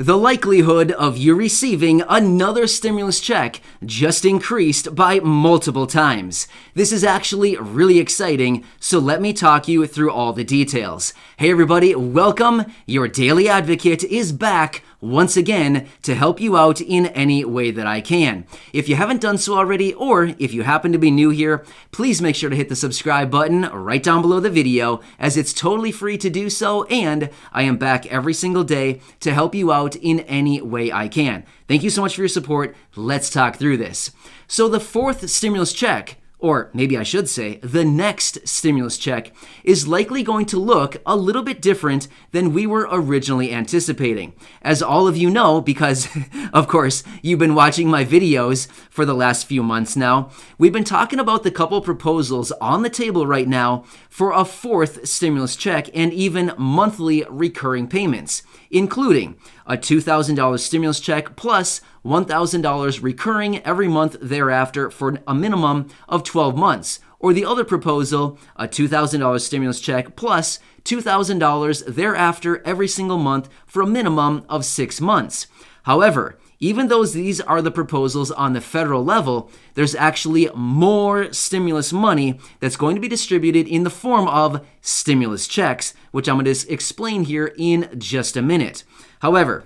The likelihood of you receiving another stimulus check just increased by multiple times. This is actually really exciting, so let me talk you through all the details. Hey everybody, welcome. Your Daily Advocate is back once again to help you out in any way that I can. If you haven't done so already, or if you happen to be new here, please make sure to hit the subscribe button right down below the video, as it's totally free to do so, and I am back every single day to help you out in any way I can. Thank you so much for your support. Let's talk through this. So the fourth stimulus check, or maybe I should say, the next stimulus check, is likely going to look a little bit different than we were originally anticipating. As all of you know, because of course you've been watching my videos for the last few months now, we've been talking about the couple proposals on the table right now for a fourth stimulus check and even monthly recurring payments, including a $2,000 stimulus check plus $1,000 recurring every month thereafter for a minimum of 12 months. Or the other proposal, a $2,000 stimulus check plus $2,000 thereafter every single month for a minimum of 6 months. However, even though these are the proposals on the federal level, there's actually more stimulus money that's going to be distributed in the form of stimulus checks, which I'm going to explain here in just a minute. However,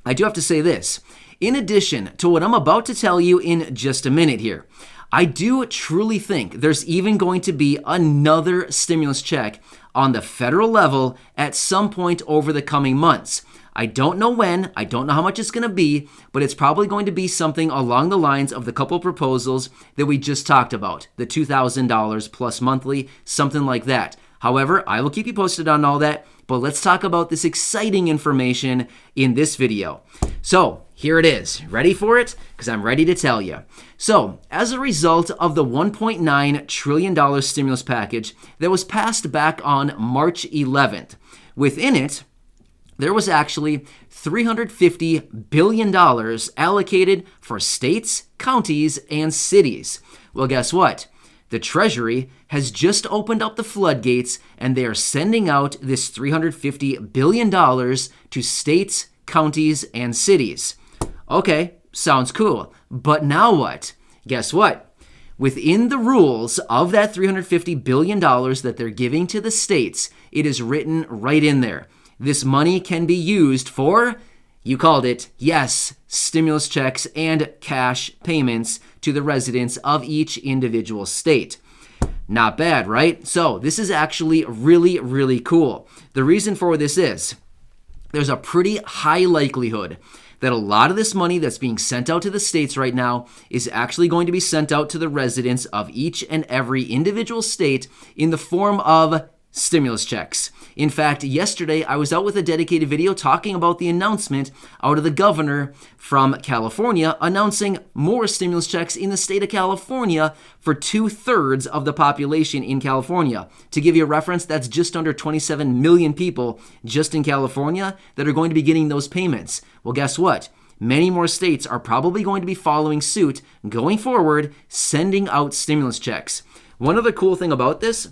I do have to say this. In addition to what I'm about to tell you in just a minute here, I do truly think there's even going to be another stimulus check on the federal level at some point over the coming months. I don't know when, I don't know how much it's going to be, but it's probably going to be something along the lines of the couple proposals that we just talked about, the $2,000 plus monthly, something like that. However, I will keep you posted on all that, but let's talk about this exciting information in this video. So, here it is. Ready for it? Because I'm ready to tell you. So, as a result of the $1.9 trillion stimulus package that was passed back on March 11th, within it, there was actually $350 billion allocated for states, counties, and cities. Well, guess what? The Treasury has just opened up the floodgates, and they are sending out this $350 billion to states, counties, and cities. Okay, sounds cool. But now what? Guess what? Within the rules of that $350 billion that they're giving to the states, it is written right in there. This money can be used for, you called it, yes, stimulus checks and cash payments to the residents of each individual state. Not bad, right? So this is actually really, really cool. The reason for this is there's a pretty high likelihood that a lot of this money that's being sent out to the states right now is actually going to be sent out to the residents of each and every individual state in the form of stimulus checks. In fact, yesterday I was out with a dedicated video talking about the announcement out of the governor from California announcing more stimulus checks in the state of California for 2/3 of the population in California. To give you a reference, that's just under 27 million people just in California that are going to be getting those payments. Well, guess what? Many more states are probably going to be following suit going forward, sending out stimulus checks. One other cool thing about this,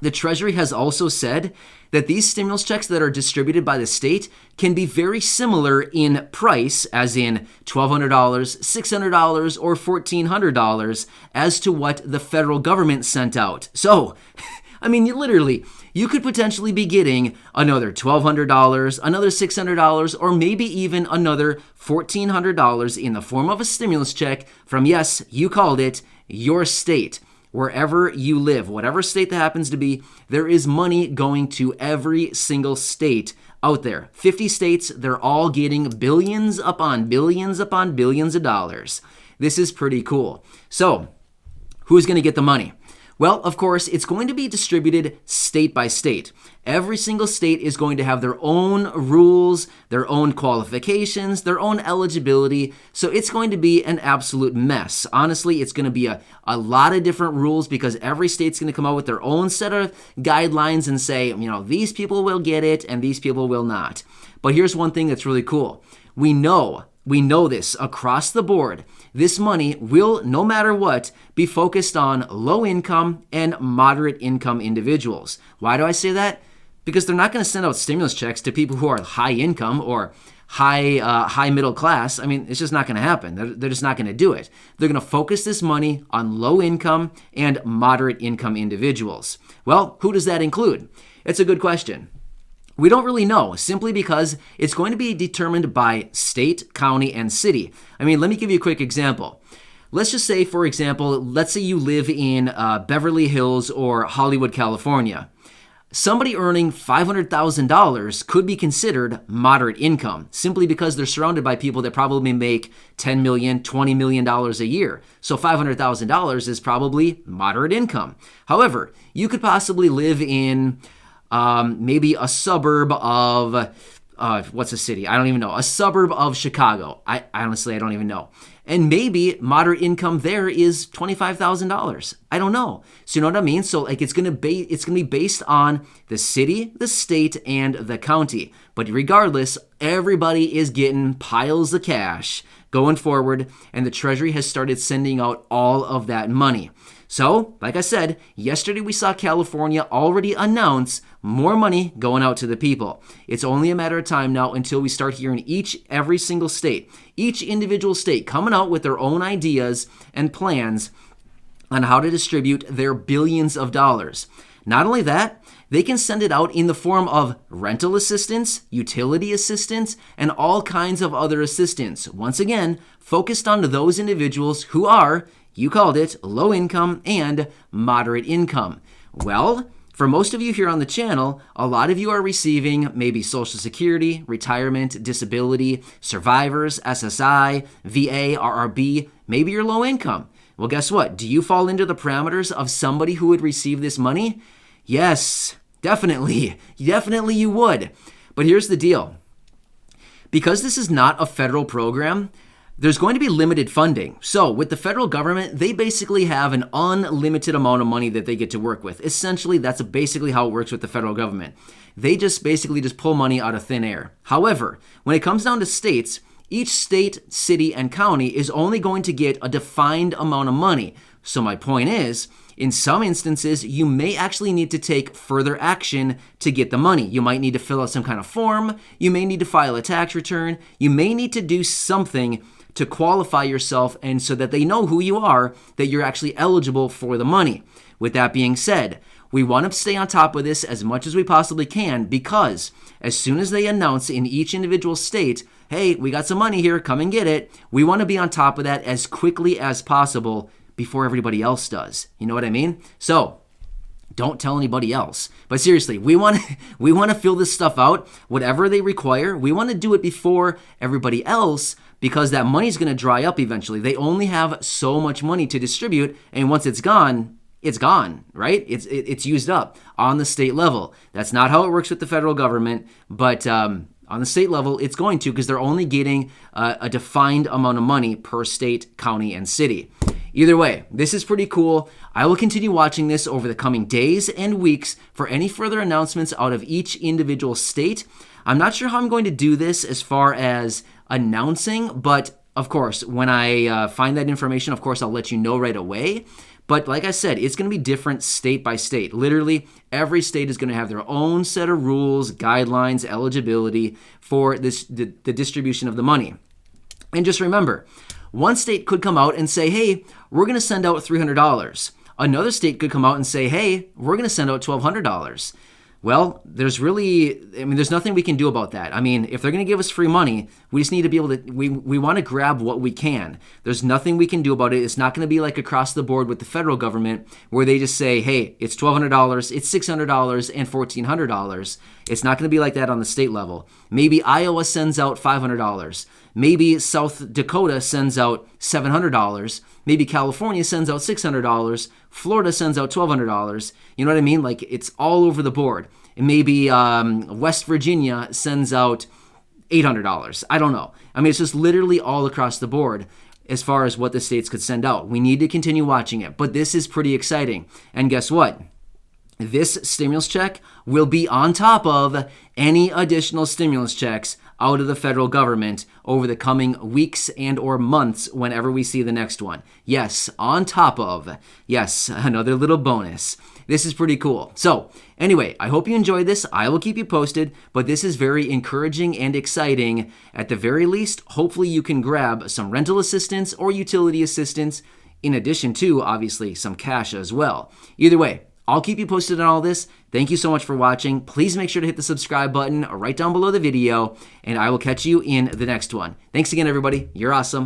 the Treasury has also said that these stimulus checks that are distributed by the state can be very similar in price, as in $1,200, $600, or $1,400 as to what the federal government sent out. So, I mean, you could potentially be getting another $1,200, another $600, or maybe even another $1,400 in the form of a stimulus check from, yes, you called it, your state. Wherever you live, whatever state that happens to be, there is money going to every single state out there. 50 states, they're all getting billions upon billions upon billions of dollars. This is pretty cool. So, who's going to get the money? Well, of course, it's going to be distributed state by state. Every single state is going to have their own rules, their own qualifications, their own eligibility. So it's going to be an absolute mess. Honestly, it's going to be a lot of different rules because every state's going to come out with their own set of guidelines and say, these people will get it and these people will not. But here's one thing that's really cool. We know this across the board. This money will, no matter what, be focused on low income and moderate income individuals. Why do I say that? Because they're not going to send out stimulus checks to people who are high income or high middle class, I mean, it's just not going to happen. They're just not going to do it. They're going to focus this money on low income and moderate income individuals. Well, who does that include? It's a good question. We don't really know, simply because it's going to be determined by state, county, and city. I mean, let me give you a quick example. Let's just say, for example, let's say you live in Beverly Hills or Hollywood, California. Somebody earning $500,000 could be considered moderate income, simply because they're surrounded by people that probably make $10 million, $20 million a year. So $500,000 is probably moderate income. However, you could possibly live in maybe a suburb of, what's a city? I don't even know. A suburb of Chicago. I honestly don't even know. And maybe moderate income there is $25,000. I don't know. So you know what I mean? So like it's gonna be based on the city, the state, and the county. But regardless, everybody is getting piles of cash going forward, and the Treasury has started sending out all of that money. So, like I said, yesterday we saw California already announce more money going out to the people. It's only a matter of time now until we start hearing every single state, each individual state coming out with their own ideas and plans on how to distribute their billions of dollars. Not only that, they can send it out in the form of rental assistance, utility assistance, and all kinds of other assistance. Once again, focused on those individuals who are, you called it, low income and moderate income. Well, for most of you here on the channel, a lot of you are receiving maybe Social Security, retirement, disability, survivors, SSI, VA, RRB. Maybe you're low income. Well, guess what? Do you fall into the parameters of somebody who would receive this money? Yes, definitely. Definitely you would. But here's the deal. Because this is not a federal program, there's going to be limited funding. So with the federal government, they basically have an unlimited amount of money that they get to work with. Essentially, that's basically how it works with the federal government. They just basically pull money out of thin air. However, when it comes down to states, each state, city, and county is only going to get a defined amount of money. So my point is, in some instances, you may actually need to take further action to get the money. You might need to fill out some kind of form. You may need to file a tax return. You may need to do something to qualify yourself, and so that they know who you are, that you're actually eligible for the money. With that being said, we want to stay on top of this as much as we possibly can, because as soon as they announce in each individual state, hey, we got some money here, come and get it, we want to be on top of that as quickly as possible before everybody else does. You know what I mean? So don't tell anybody else. But seriously, we want to fill this stuff out, whatever they require. We want to do it before everybody else, because that money's going to dry up eventually. They only have so much money to distribute, and once it's gone, right? It's used up on the state level. That's not how it works with the federal government, but on the state level, it's going to, because they're only getting a defined amount of money per state, county, and city. Either way, this is pretty cool. I will continue watching this over the coming days and weeks for any further announcements out of each individual state. I'm not sure how I'm going to do this as far as announcing, but of course, when I find that information, of course, I'll let you know right away. But like I said, it's going to be different state by state. Literally, every state is going to have their own set of rules, guidelines, eligibility for the distribution of the money. And just remember, one state could come out and say, hey, we're going to send out $300. Another state could come out and say, hey, we're going to send out $1,200. Well, there's nothing we can do about that. I mean, if they're going to give us free money, we just need to be able to, we want to grab what we can. There's nothing we can do about it. It's not going to be like across the board with the federal government where they just say, hey, it's $1,200, it's $600, and $1,400. It's not going to be like that on the state level. Maybe Iowa sends out $500. Maybe South Dakota sends out $700. Maybe California sends out $600. Florida sends out $1,200. You know what I mean? Like, it's all over the board. And maybe West Virginia sends out $800. I don't know. I mean, it's just literally all across the board as far as what the states could send out. We need to continue watching it. But this is pretty exciting. And guess what? This stimulus check will be on top of any additional stimulus checks out of the federal government over the coming weeks and or months whenever we see the next one. Yes, on top of, yes, another little bonus. This is pretty cool. So anyway, I hope you enjoyed this. I will keep you posted, but this is very encouraging and exciting. At the very least, hopefully you can grab some rental assistance or utility assistance, in addition to, obviously, some cash as well. Either way, I'll keep you posted on all this. Thank you so much for watching. Please make sure to hit the subscribe button right down below the video, and I will catch you in the next one. Thanks again, everybody. You're awesome.